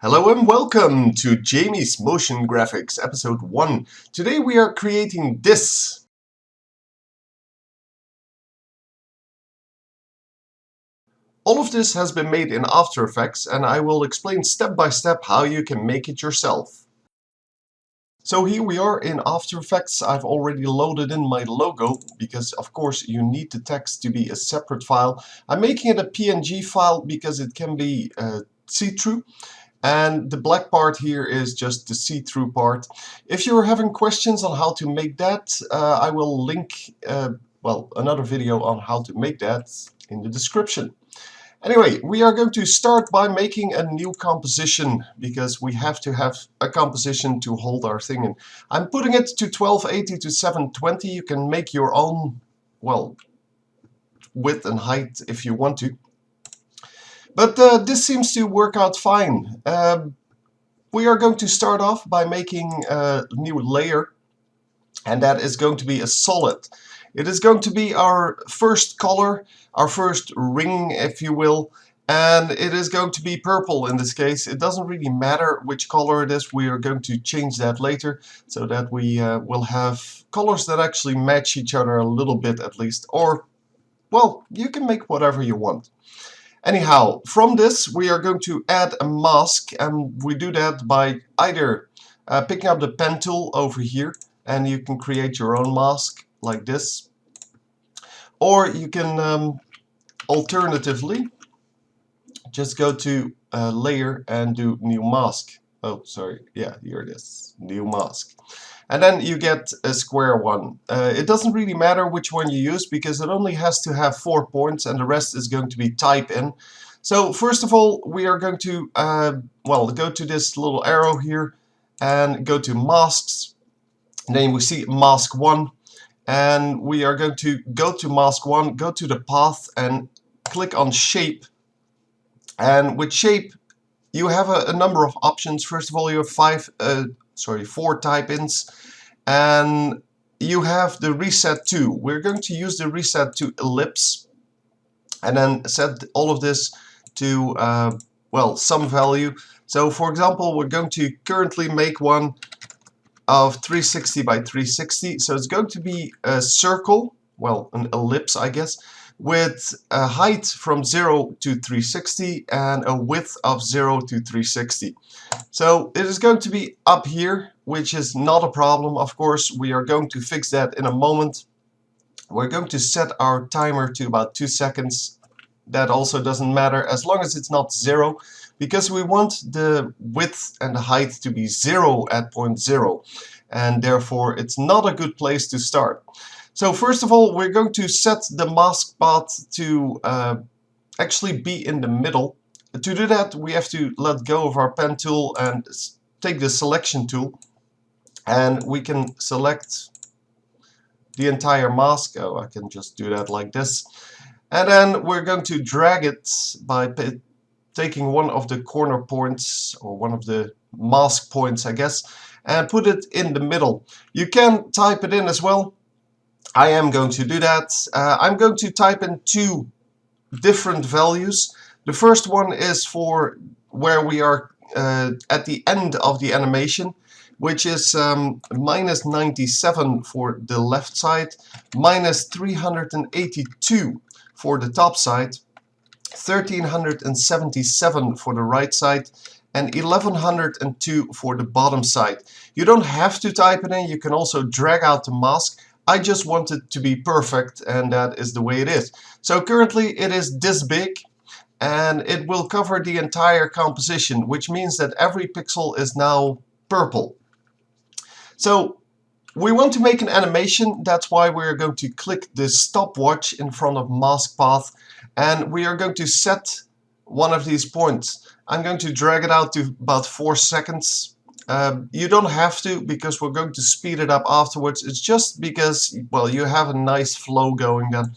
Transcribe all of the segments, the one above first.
Hello and welcome to Jamie's Motion Graphics episode 1. Today we are creating this. All of this has been made in After Effects and I will explain step by step how you can make it yourself. So here we are in After Effects. I've already loaded in my logo because of course you need the text to be a separate file. I'm making it a PNG file because it can be see-through. And the black part here is just the see-through part. If you're having questions on how to make that, I will link another video on how to make that in the description. Anyway, we are going to start by making a new composition because we have to have a composition to hold our thing in. I'm putting it to 1280 to 720. You can make your own, width and height if you want to. But this seems to work out fine. We are going to start off by making a new layer, and that is going to be a solid. It is going to be our first color, our first ring, if you will, and it is going to be purple in this case. It doesn't really matter which color it is. We are going to change that later so that we will have colors that actually match each other a little bit at least, or, well, you can make whatever you want. Anyhow, from this we are going to add a mask, and we do that by either picking up the pen tool over here, and you can create your own mask like this, or you can alternatively just go to layer and do new mask. Oh, sorry, yeah, here it is, new mask. And then you get a square one. It doesn't really matter which one you use because it only has to have 4 points and the rest is going to be type in. So first of all, we are going to go to this little arrow here and go to masks. And then we see mask 1, and we are going to go to mask 1, go to the path and click on shape. And with shape you have a number of options. First of all, you have 4 type-ins, and you have the reset to. We're going to use the reset to ellipse and then set all of this to some value. So for example, we're going to currently make one of 360 by 360, so it's going to be a circle, well, an ellipse I guess, with a height from 0 to 360 and a width of 0 to 360. So it is going to be up here, which is not a problem. Of course, we are going to fix that in a moment. We're going to set our timer to about 2 seconds. That also doesn't matter as long as it's not 0, because we want the width and the height to be 0 at point 0, and therefore it's not a good place to start. So first of all, we're going to set the mask path to actually be in the middle. To do that, we have to let go of our pen tool and take the selection tool, and we can select the entire mask. Oh, I can just do that like this. And then we're going to drag it by taking one of the corner points, or one of the mask points I guess, and put it in the middle. You can type it in as well. I am going to do that. I'm going to type in 2 different values. The first one is for where we are at the end of the animation, which is minus 97 for the left side, minus 382 for the top side, 1377 for the right side, and 1102 for the bottom side. You don't have to type it in, you can also drag out the mask. I just want it to be perfect, and that is the way it is. So currently it is this big, and it will cover the entire composition, which means that every pixel is now purple. So we want to make an animation. That's why we're going to click the stopwatch in front of mask path, and we are going to set one of these points. I'm going to drag it out to about 4 seconds. You don't have to, because we're going to speed it up afterwards. It's just because, well, you have a nice flow going then,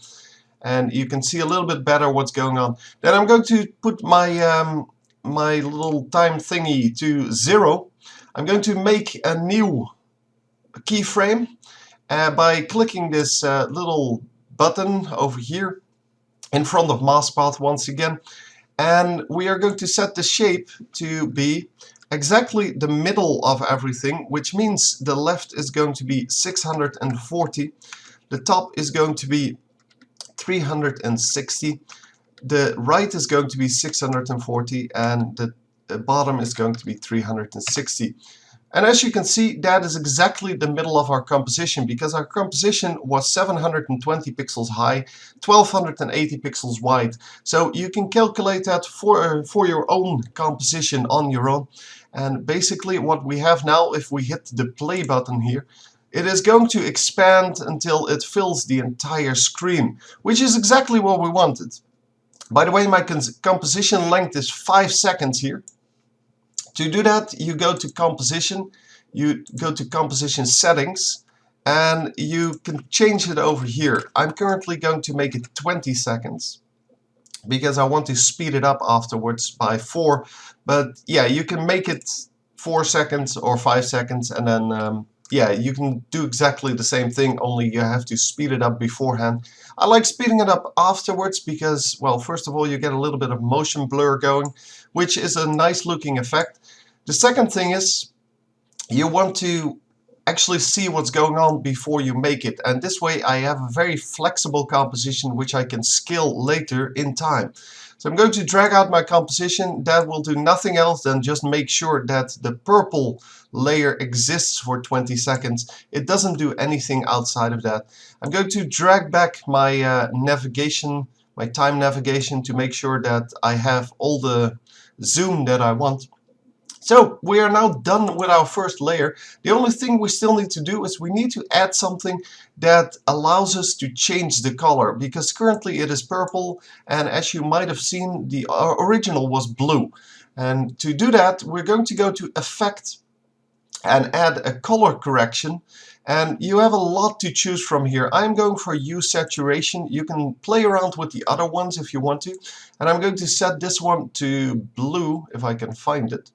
and you can see a little bit better what's going on. Then I'm going to put my my little time thingy to 0. I'm going to make a new keyframe by clicking this little button over here in front of mask path once again, and we are going to set the shape to be exactly the middle of everything, which means the left is going to be 640, the top is going to be 360, the right is going to be 640, and the bottom is going to be 360. And as you can see, that is exactly the middle of our composition, because our composition was 720 pixels high, 1280 pixels wide. So you can calculate that for your own composition on your own. And basically what we have now, if we hit the play button here, it is going to expand until it fills the entire screen, which is exactly what we wanted. By the way, my composition length is 5 seconds here. To do that, you go to composition, you go to composition settings, and you can change it over here. I'm currently going to make it 20 seconds because I want to speed it up afterwards by 4. But yeah, you can make it 4 seconds or 5 seconds, and then yeah, you can do exactly the same thing, only you have to speed it up beforehand. I like speeding it up afterwards because, well, first of all, you get a little bit of motion blur going, which is a nice looking effect. The second thing is you want to actually see what's going on before you make it, and this way I have a very flexible composition which I can scale later in time. So I'm going to drag out my composition. That will do nothing else than just make sure that the purple layer exists for 20 seconds. It doesn't do anything outside of that. I'm going to drag back my navigation, my time navigation, to make sure that I have all the zoom that I want. So we are now done with our first layer. The only thing we still need to do is we need to add something that allows us to change the color, because currently it is purple, and as you might have seen, the original was blue. And to do that, we're going to go to Effect and add a color correction. And you have a lot to choose from here. I'm going for Use Saturation. You can play around with the other ones if you want to. And I'm going to set this one to blue, if I can find it.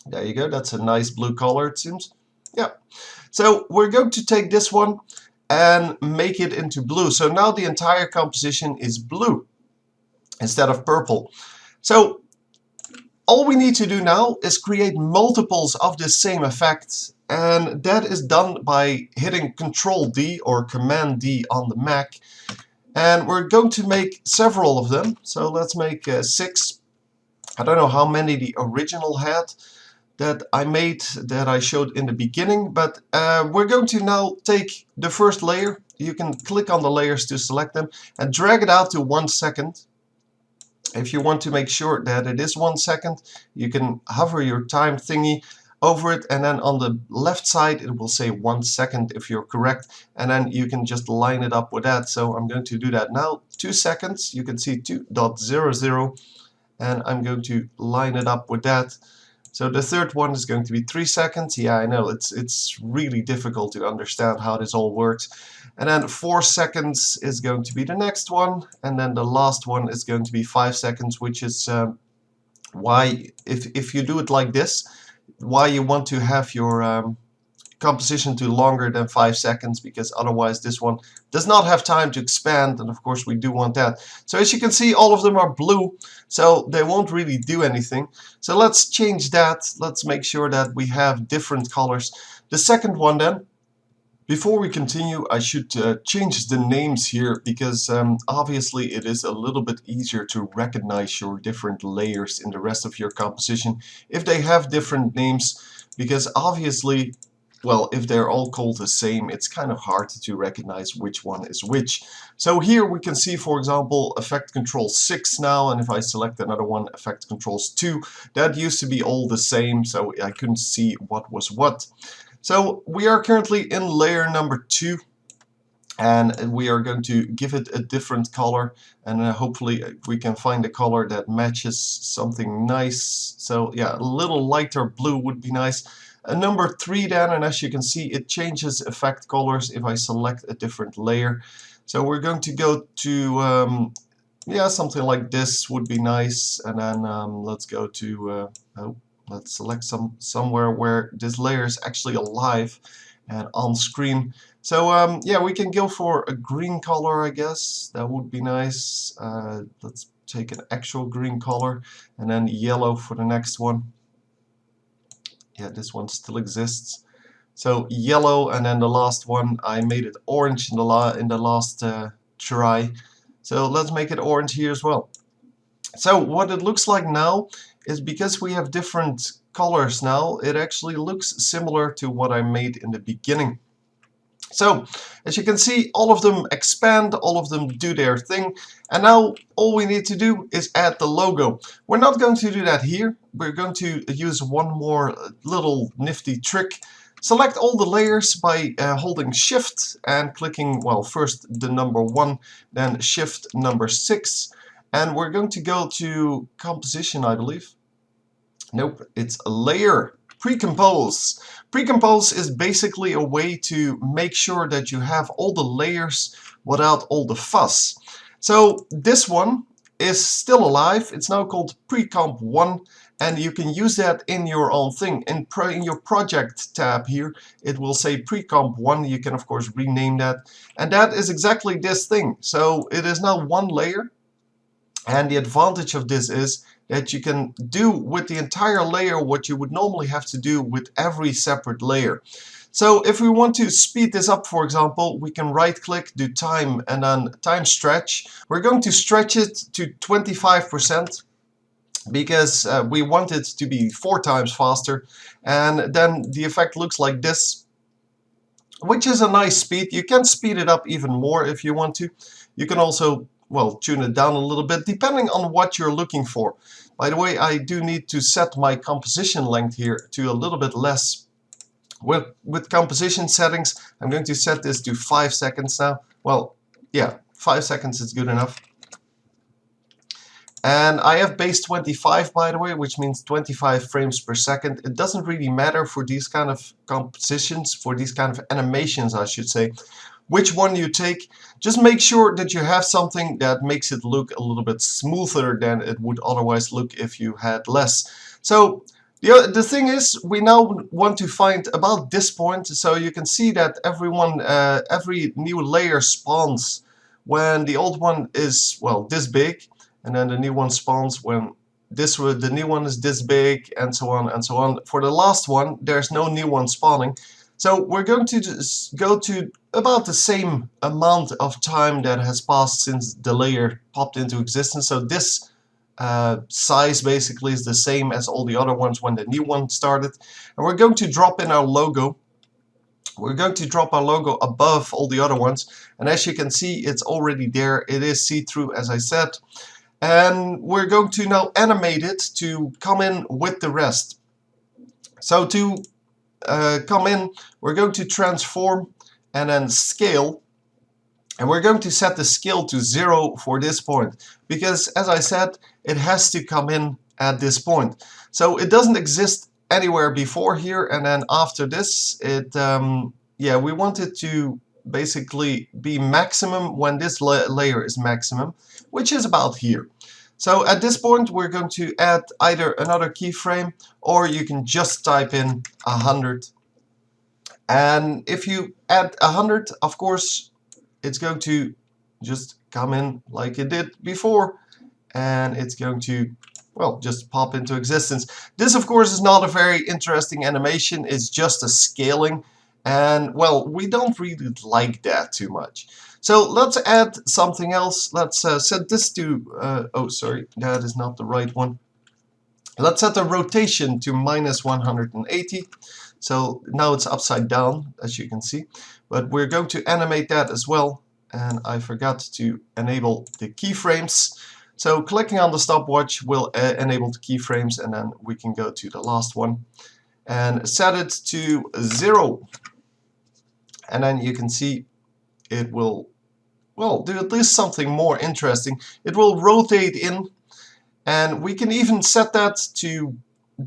There you go, that's a nice blue color, it seems. Yeah. So we're going to take this one and make it into blue. So now the entire composition is blue instead of purple. So all we need to do now is create multiples of this same effect, and that is done by hitting Control D or Command D on the Mac. And we're going to make several of them. So let's make 6. I don't know how many the original had that I made, that I showed in the beginning, but we're going to now take the first layer. You can click on the layers to select them and drag it out to 1 second. If you want to make sure that it is 1 second, you can hover your time thingy over it, and then on the left side it will say 1 second if you're correct, and then you can just line it up with that. So I'm going to do that now. 2 seconds, you can see 2.00, and I'm going to line it up with that. So the third one is going to be 3 seconds. Yeah, I know, it's really difficult to understand how this all works. And then 4 seconds is going to be the next one. And then the last one is going to be 5 seconds, which is why, if you do it like this, why you want to have your composition to longer than 5 seconds, because otherwise this one does not have time to expand, and of course we do want that. So as you can see, all of them are blue, so they won't really do anything. So let's change that. Let's make sure that we have different colors. The second one then, before we continue, I should change the names here, because obviously it is a little bit easier to recognize your different layers in the rest of your composition if they have different names, because obviously, well, if they're all called the same, it's kind of hard to recognize which one is which. So here we can see, for example, Effect Control 6 now, and if I select another one, Effect Controls 2, that used to be all the same, so I couldn't see what was what. So we are currently in layer number 2, and we are going to give it a different color, and hopefully we can find a color that matches something nice. So yeah, a little lighter blue would be nice. Number 3 then, and as you can see, it changes effect colors if I select a different layer. So we're going to go to yeah, something like this would be nice, and then let's go to let's select somewhere where this layer is actually alive and on screen. So yeah, we can go for a green color, I guess. That would be nice. Let's take an actual green color, and then yellow for the next one. Yeah, this one still exists. So yellow, and then the last one I made it orange in the last try. So let's make it orange here as well. So what it looks like now is, because we have different colors now, it actually looks similar to what I made in the beginning. So as you can see, all of them expand, all of them do their thing, and now all we need to do is add the logo. We're not going to do that here. We're going to use one more little nifty trick. Select all the layers by holding Shift and clicking, well, first the number 1, then Shift number 6, and we're going to go to Composition, I believe. Nope, it's a Layer. Pre-compose. Pre-compose is basically a way to make sure that you have all the layers without all the fuss. So this one is still alive. It's now called Pre-comp 1, and you can use that in your own thing. In your project tab here, it will say Pre-comp 1. You can of course rename that, and that is exactly this thing. So it is now one layer, and the advantage of this is that you can do with the entire layer what you would normally have to do with every separate layer. So if we want to speed this up, for example, we can right click, do time, and then time stretch. We're going to stretch it to 25% because we want it to be 4 times faster, and then the effect looks like this, which is a nice speed. You can speed it up even more if you want to. You can also, well, tune it down a little bit depending on what you're looking for. By the way, I do need to set my composition length here to a little bit less. With composition settings, I'm going to set this to 5 seconds now. Well, yeah, 5 seconds is good enough. And I have base 25, by the way, which means 25 frames per second. It doesn't really matter for these kind of compositions, for these kind of animations, I should say, which one you take. Just make sure that you have something that makes it look a little bit smoother than it would otherwise look if you had less. So the thing is, we now want to find about this point. So you can see that every new layer spawns when the old one is, well, this big, and then the new one spawns when the new one is this big, and so on and so on. For the last one, there's no new one spawning. So we're going to just go to about the same amount of time that has passed since the layer popped into existence. So this size basically is the same as all the other ones when the new one started. And we're going to drop in our logo. We're going to drop our logo above all the other ones. And as you can see, it's already there. It is see-through, as I said. And we're going to now animate it to come in with the rest. So to come in, we're going to transform and then scale, and we're going to set the scale to 0 for this point, because as I said, it has to come in at this point. So it doesn't exist anywhere before here, and then after this, it yeah, we want it to basically be maximum when this layer is maximum, which is about here. So at this point, we're going to add either another keyframe, or you can just type in 100. And if you add 100, of course, it's going to just come in like it did before, and it's going to, well, just pop into existence. This, of course, is not a very interesting animation. It's just a scaling, and, well, we don't really like that too much. So let's add something else. Let's set this to, oh sorry, that is not the right one. Let's set the rotation to -180. So now it's upside down, as you can see. But we're going to animate that as well. And I forgot to enable the keyframes. So clicking on the stopwatch will enable the keyframes, and then we can go to the last one and set it to 0. And then you can see it will, well, do at least something more interesting. It will rotate in, and we can even set that to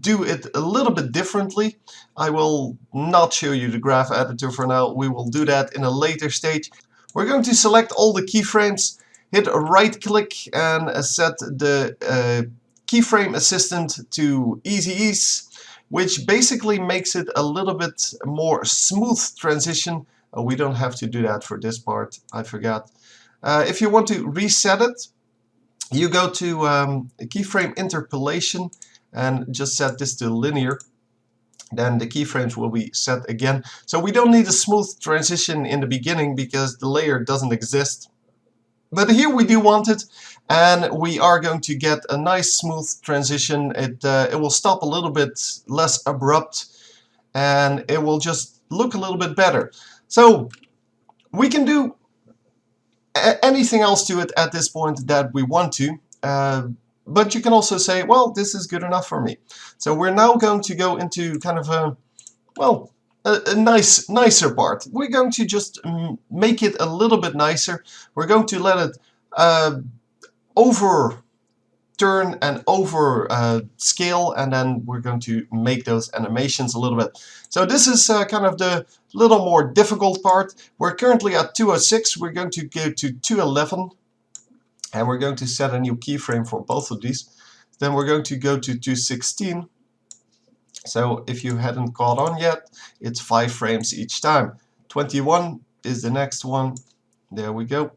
do it a little bit differently. I will not show you the graph editor for now. We will do that in a later stage. We're going to select all the keyframes, hit right click, and set the keyframe assistant to easy ease, which basically makes it a little bit more smooth transition. We don't have to do that for this part, I forgot. If you want to reset it, you go to keyframe interpolation and just set this to linear. Then the keyframes will be set again. So we don't need a smooth transition in the beginning because the layer doesn't exist. But here we do want it, and we are going to get a nice smooth transition. It will stop a little bit less abrupt, and it will just look a little bit better. So we can do anything else to it at this point that we want to. But you can also say, well, this is good enough for me. So we're now going to go into kind of a, well, a nicer part. We're going to just make it a little bit nicer. We're going to let it overturn and over scale, and then we're going to make those animations a little bit. So this is kind of the little more difficult part. We're currently at 206. We're going to go to 211. And we're going to set a new keyframe for both of these. Then we're going to go to 216. So if you hadn't caught on yet, it's 5 frames each time. 21 is the next one. There we go.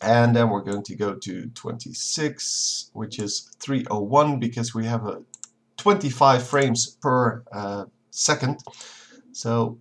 And then we're going to go to 26, which is 301, because we have a 25 frames per second. So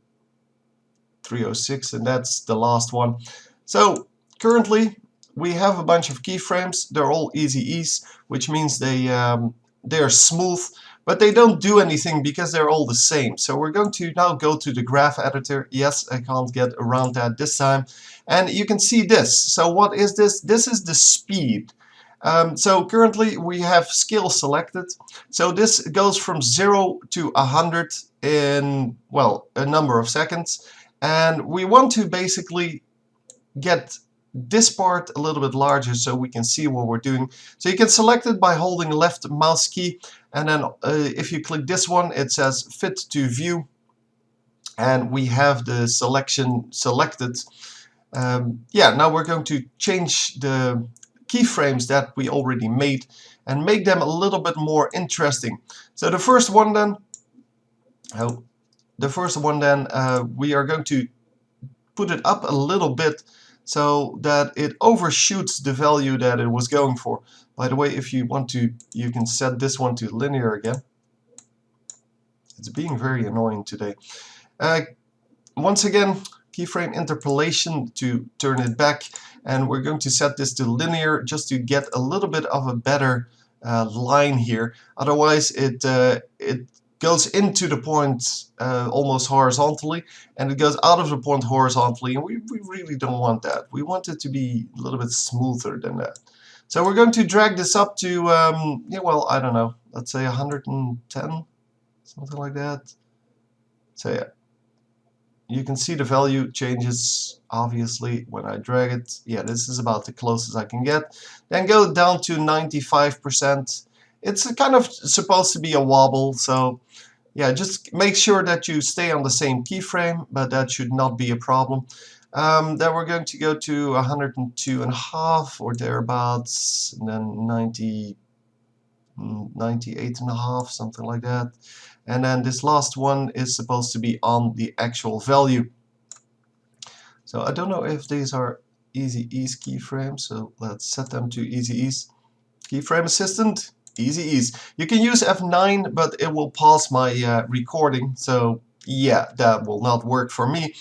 306, and that's the last one. So currently we have a bunch of keyframes. They're all easy ease, which means they're smooth, but they don't do anything because they're all the same. So we're going to now go to the graph editor. Yes, I can't get around that this time. And you can see this. So what is this? This is the speed. So currently we have scale selected. So this goes from 0 to 100 in, well, a number of seconds. And we want to basically get this part a little bit larger so we can see what we're doing. So you can select it by holding left mouse key, and then if you click this one, it says fit to view, and we have the selection selected. Yeah, now we're going to change the keyframes that we already made and make them a little bit more interesting. So the first one then, we are going to put it up a little bit so that it overshoots the value that it was going for. By the way, if you want to, you can set this one to linear again. It's being very annoying today. Once again, keyframe interpolation to turn it back, and we're going to set this to linear just to get a little bit of a better line here. Otherwise it goes into the point almost horizontally, and it goes out of the point horizontally, and we really don't want that. We want it to be a little bit smoother than that. So we're going to drag this up to, yeah, well, I don't know, let's say 110, something like that. So yeah, you can see the value changes obviously when I drag it. Yeah, this is about the closest I can get. Then go down to 95%. It's kind of supposed to be a wobble, so yeah, just make sure that you stay on the same keyframe, but that should not be a problem. Then we're going to go to 102.5 or thereabouts, and then 98.5, something like that. And then this last one is supposed to be on the actual value. So I don't know if these are easy ease keyframes, so let's set them to easy ease. Keyframe assistant, easy ease. You can use F9, but it will pause my recording, so yeah, that will not work for me.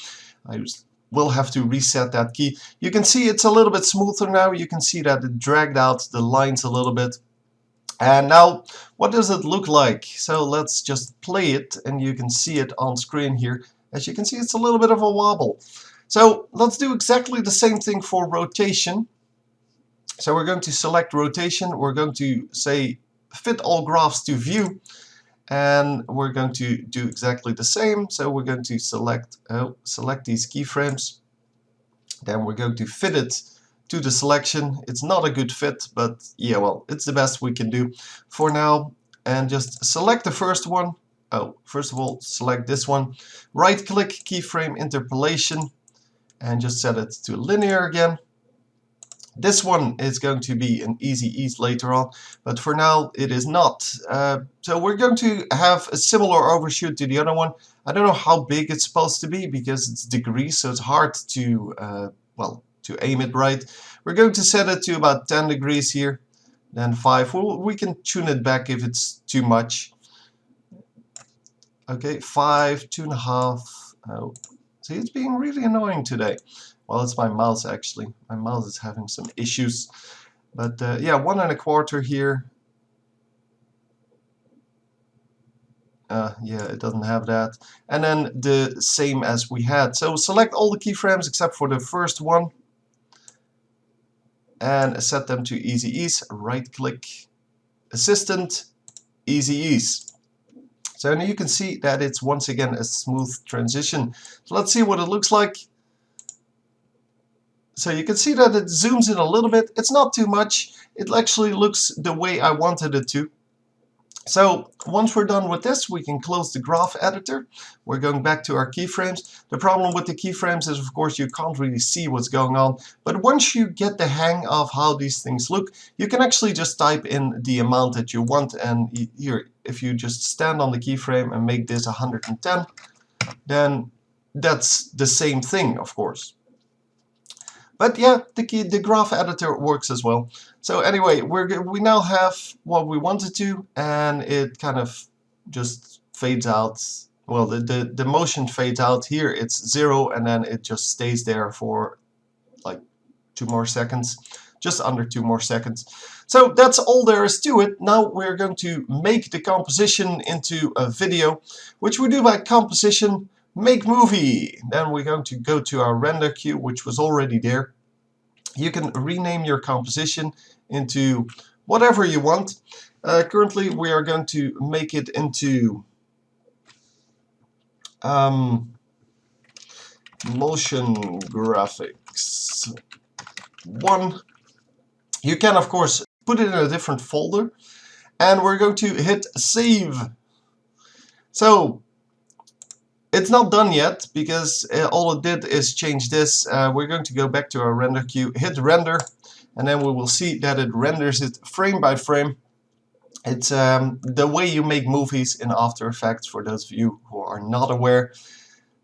I will have to reset that key. You can see it's a little bit smoother now. You can see that it dragged out the lines a little bit. And now, what does it look like? So let's just play it, and you can see it on screen here. As you can see, it's a little bit of a wobble. So let's do exactly the same thing for rotation. So we're going to select rotation. We're going to say fit all graphs to view, and we're going to do exactly the same. So we're going to select these keyframes. Then we're going to fit it to the selection. It's not a good fit, but yeah, well, it's the best we can do for now. And just select the first one. Oh, first of all, select this one. Right click, keyframe interpolation, and just set it to linear again. This one is going to be an easy ease later on, but for now it is not. So we're going to have a similar overshoot to the other one. I don't know how big it's supposed to be because it's degrees, so it's hard to well, to aim it right. We're going to set it to about 10 degrees here, then 5. We can tune it back if it's too much. Okay, 5, 2.5. Oh, see, it's being really annoying today. Well, it's my mouse actually. My mouse is having some issues. But yeah, 1.25 here. Yeah, it doesn't have that. And then the same as we had. So select all the keyframes except for the first one. And set them to easy ease. Right click, assistant, easy ease. So now you can see that it's once again a smooth transition. So let's see what it looks like. So you can see that it zooms in a little bit. It's not too much. It actually looks the way I wanted it to. So once we're done with this, we can close the graph editor. We're going back to our keyframes. The problem with the keyframes is, of course, you can't really see what's going on. But once you get the hang of how these things look, you can actually just type in the amount that you want. And here, if you just stand on the keyframe and make this 110, then that's the same thing, of course. But yeah, the graph editor works as well. So anyway, we now have what we wanted to, and it kind of just fades out. Well, the motion fades out here. It's 0, and then it just stays there for like 2 more seconds, just under 2 more seconds. So that's all there is to it. Now we're going to make the composition into a video, which we do by composition, make movie. Then we're going to go to our render queue, which was already there. You can rename your composition into whatever you want. Currently we are going to make it into motion graphics 1. You can of course put it in a different folder, and we're going to hit save. So it's not done yet because all it did is change this. We're going to go back to our render queue, hit render, and then we will see that it renders it frame by frame. It's the way you make movies in After Effects, for those of you who are not aware.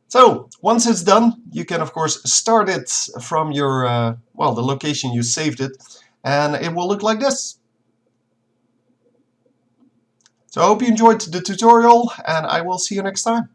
So once it's done, you can of course start it from your well, the location you saved it, and it will look like this. So I hope you enjoyed the tutorial, and I will see you next time.